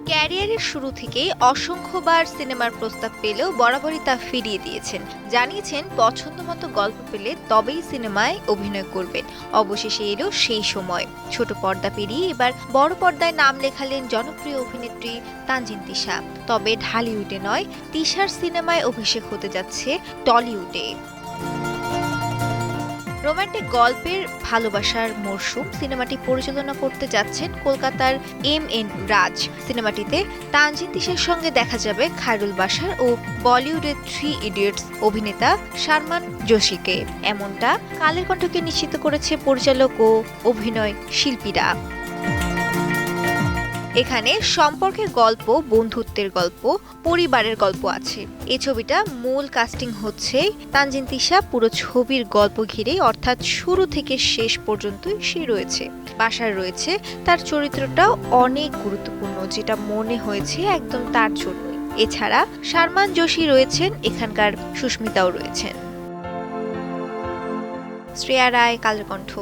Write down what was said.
ক্যারিয়ারের শুরু থেকেই অসংখ্যবার সিনেমার প্রস্তাব পেলেও বরাবরই তা ফিরিয়ে দিয়েছেন। জানিয়েছেন পছন্দমতো গল্প পেলে তবেই সিনেমায় অভিনয় করবেন। অবশেষে এলো সেই সময়। ছোট পর্দা পেরিয়ে এবার বড় পর্দায় নাম লেখালেন জনপ্রিয় অভিনেত্রী তানজিন তিশা। তবে ঢালিউডে নয়, তিশার সিনেমায় অভিষেক হতে যাচ্ছে টলিউডে। রোমান্টিক গল্পের ভালোবাসার মরশুম সিনেমাটি পরিচালনা করতে যাচ্ছেন কলকাতার এম রাজ। সিনেমাটিতে তানজিন তিশার সঙ্গে দেখা যাবে খায়রুল বাশার ও বলিউডের 3 ইডিয়টস অভিনেতা সালমান জোশীকে। এমনটা কালের কণ্ঠকে নিশ্চিত করেছে পরিচালক ও অভিনয় শিল্পীরা। এখানে সম্পর্কের গল্প, বন্ধুত্বের গল্প, পরিবারের গল্প আছে। এই ছবিটা মূল কাস্টিং হচ্ছে তানজিন তিশা। পুরো ছবির গল্প ঘিরেই, অর্থাৎ শুরু থেকে শেষ পর্যন্তই সে রয়েছে। বাশার রয়েছে, তার চরিত্রটাও অনেক গুরুত্বপূর্ণ, যেটা মনে হয়েছে একদম তার জন্যই। এছাড়া সালমান জোশী রয়েছেন, এখানকার সুস্মিতাও রয়েছেন। শ্রেয়া রায়, কালের কণ্ঠ।